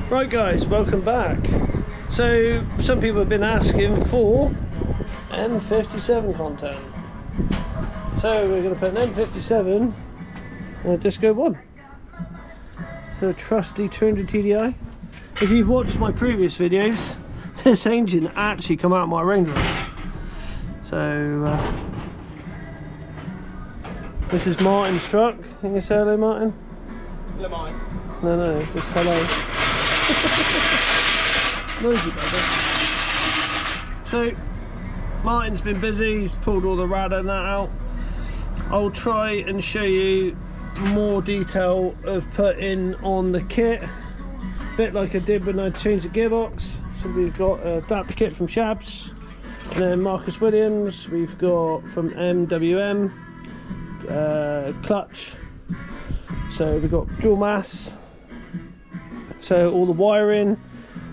Right guys, welcome back. So some people have been asking for M57 content. So we're going to put an M57 in a Disco 1. So a trusty 200 TDI. If you've watched my previous videos, this engine actually come out of my Range Rover. So this is Martin's truck. Can you say hello, Martin? Hello, Martin. No, just hello. Noisy bugger. So Martin's been busy, he's pulled all the rad and that out. I'll try and show you more detail of putting on the kit, a bit like I did when I changed the gearbox. So we've got a adapter kit from Shabs, and then Marcus Williams, we've got from MWM, clutch, so we've got dual mass. So all the wiring,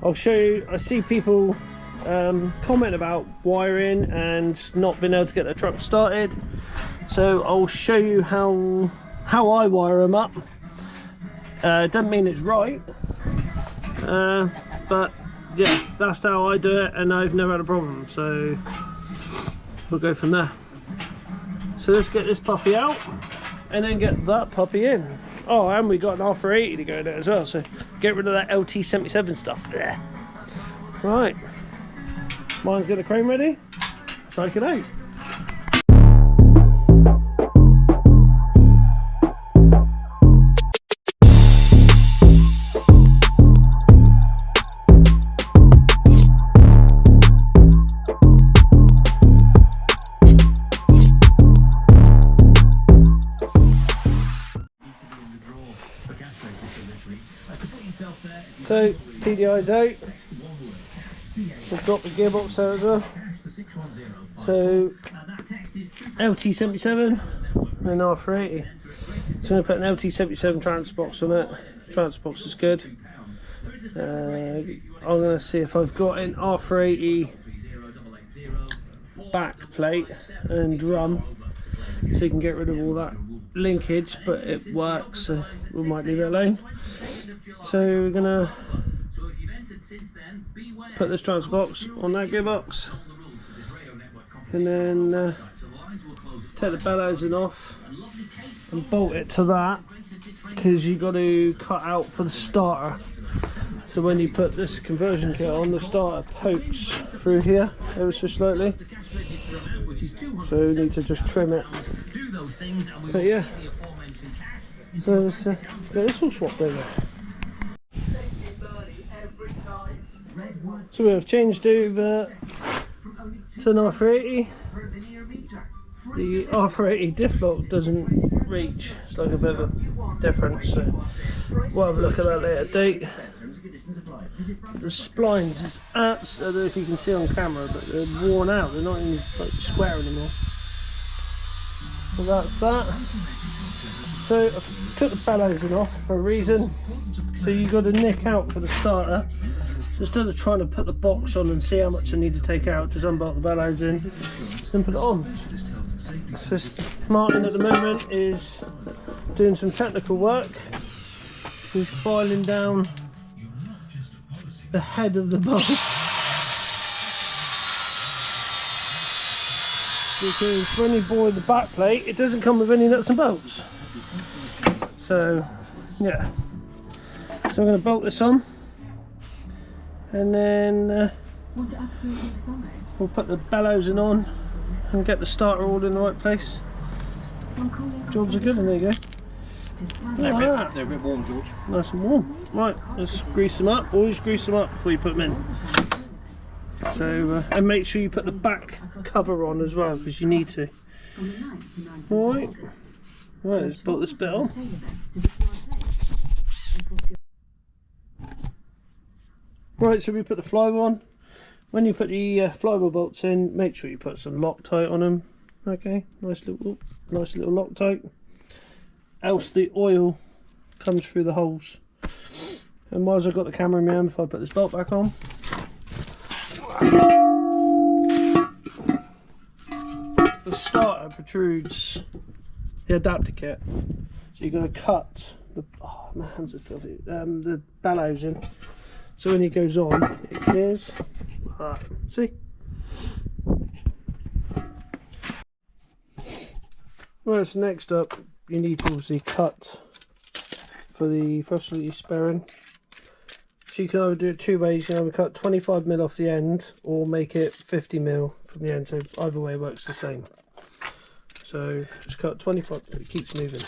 I'll show you. I see people comment about wiring and not being able to get their truck started, so I'll show you how I wire them up. Doesn't mean it's right, but yeah, that's how I do it, and I've never had a problem, so we'll go from there. So let's get this puppy out and then get that puppy in. Oh, and we got an R480 to go in it as well, so get rid of that LT77 stuff. Blech. Right, mine's got a crane ready, psych it out. So TDI's out, we've got the gearbox there as well. So LT77 and R480. So I'm going to put an LT77 transbox on it. Transbox is good. I'm going to see if I've got an R480 back plate and drum, so you can get rid of all that linkage, but it works, so we might leave it alone. So we're gonna put this transbox on that gearbox, and then take the bellowsing off and bolt it to that, because you've got to cut out for the starter. So when you put this conversion kit on, the starter pokes through here ever so slightly, so you need to just trim it. But yeah, so let's get this all swapped over. So we have changed over to an R480. The R480 diff lock doesn't reach, it's like a bit of a difference, so we'll have a look at that later date. The splines is I don't know if you can see on camera, but they're worn out, they're not even like square anymore. So that's that. So I took the bellowsing off for a reason. So you got to nick out for the starter. So instead of trying to put the box on and see how much I need to take out, just unbolt the bellowsing and put it on. So Martin at the moment is doing some technical work. He's filing down the head of the bolt, because when you boil the back plate, it doesn't come with any nuts and bolts. So yeah, so I'm going to bolt this on, and then we'll put the bellowsing on and get the starter all in the right place. Jobs are good, and there you go. They're a bit warm, George. Nice and warm. Right, let's grease them up. Always grease them up before you put them in. So and make sure you put the back cover on as well, because you need to. Alright, right, let's bolt this bit on. Right, so we put the flywheel on. When you put the flywheel bolts in, make sure you put some Loctite on them. Okay, nice little Loctite. Else the oil comes through the holes. And whilst I've got the camera in my hand, if I put this bolt back on, the starter protrudes the adapter kit, so you're going to cut the, oh my hands are filthy, the bellows in. so when it goes on it clears like that. See? Right, so next up you need to obviously cut for the first release bearing. So you can either do it two ways. You can either cut 25mm off the end or make it 50mm from the end, so either way works the same. So just cut 25, it keeps moving.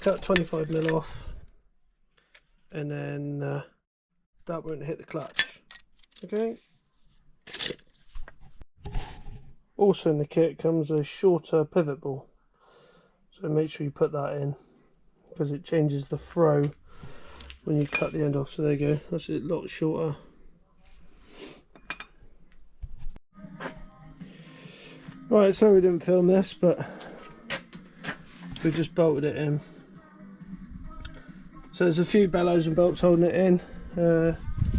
Cut 25mm off, and then that won't hit the clutch. Okay. Also in the kit comes a shorter pivot ball, so make sure you put that in because it changes the throw when you cut the end off. So there you go, that's a lot shorter. Right, sorry we didn't film this, but we just bolted it in. So there's a few bellows and bolts holding it in.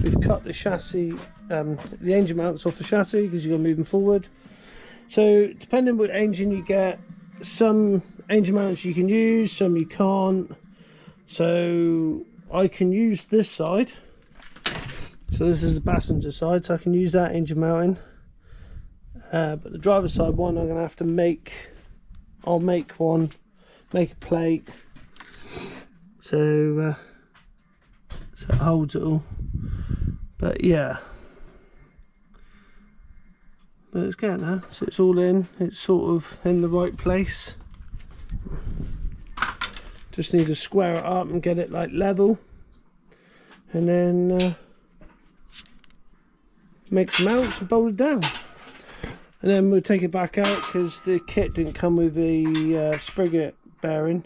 We've cut the chassis, the engine mounts off the chassis because you're going to move them forward. So depending what engine you get, some engine mounts you can use, some you can't. So I can use this side. So this is the passenger side, so I can use that engine mounting. But the driver's side one I'm going to have to make. I'll make one, make a plate. So it holds it all. But yeah. But it's getting there. So it's all in. It's sort of in the right place. Just need to square it up and get it like level. And then make some mounts and bolt it down. And then we'll take it back out because the kit didn't come with a spigot bearing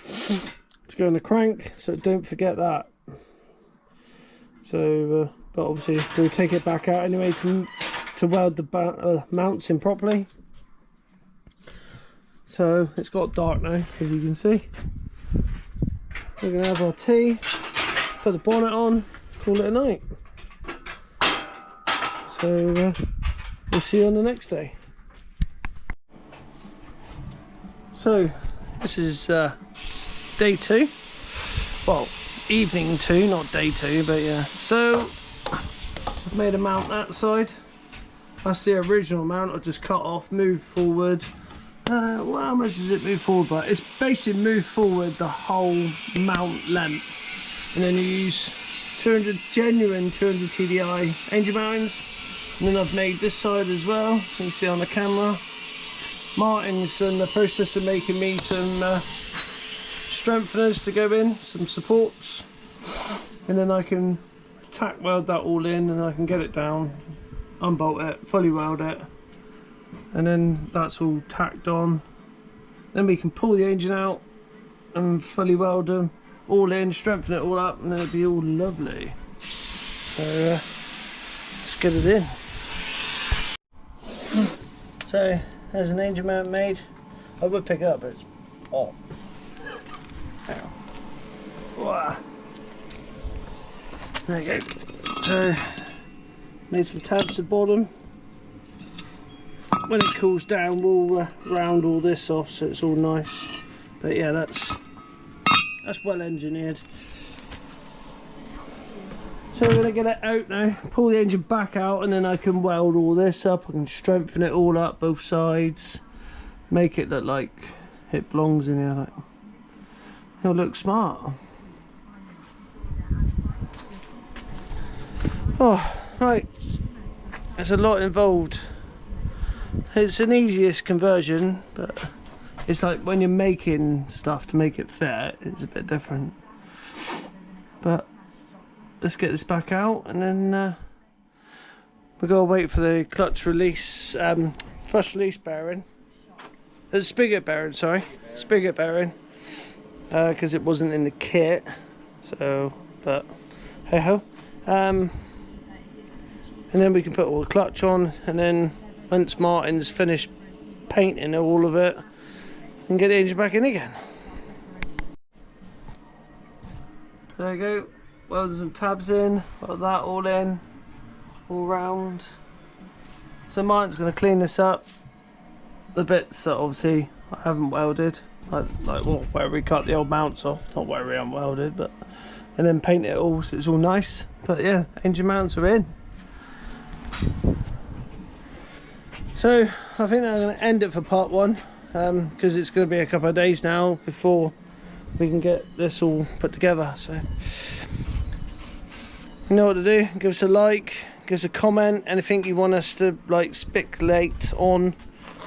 to go on the crank, so don't forget that. So but obviously we'll take it back out anyway to weld the mounts in properly. So it's got dark now, as you can see. We're going to have our tea, put the bonnet on, call it a night. So we'll see you on the next day. So this is day 2, well, evening 2, not day 2, but yeah. So I've made a mount that side. That's the original mount. I've just cut off, moved forward. Well, how much does it move forward by? It's basically moved forward the whole mount length, and then you use 200 genuine 200 TDI engine mountings. And then I've made this side as well, you can see on the camera. Martin's in the process of making me some strengtheners to go in, some supports. And then I can tack weld that all in and I can get it down, unbolt it, fully weld it. And then that's all tacked on. Then we can pull the engine out and fully weld them all in, strengthen it all up, and then it'll be all lovely. So let's get it in. So there's an engine mount made. I would pick it up, but it's hot. Wow. There you go. So made some tabs at the bottom. When it cools down, we'll round all this off so it's all nice. But yeah, that's well engineered. So we're going to get it out now, pull the engine back out, and then I can weld all this up. I can strengthen it all up, both sides, make it look like it belongs in here. Like, it'll look smart. Oh, right. There's a lot involved. It's an easiest conversion, but it's like when you're making stuff to make it fit, it's a bit different. But let's get this back out, and then we've got to wait for the clutch release, first release bearing. Spigot bearing, sorry. Spigot bearing. Because it wasn't in the kit. So, but hey ho. And then we can put all the clutch on, and then once Martin's finished painting all of it, and get the engine back in again. There you go. Welded some tabs in, got that all in, all round. So Martin's going to clean this up. The bits that obviously I haven't welded, like well, where we cut the old mounts off, not where we unwelded, but and then paint it all so it's all nice. But yeah, engine mounts are in. So I think I'm going to end it for part 1, because it's going to be a couple of days now before we can get this all put together. So you know what to do. Give us a like, give us a comment, anything you want us to like speculate on,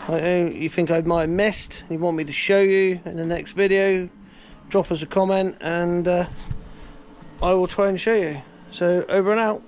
like, you think I might have missed, you want me to show you in the next video, drop us a comment and I will try and show you. So over and out.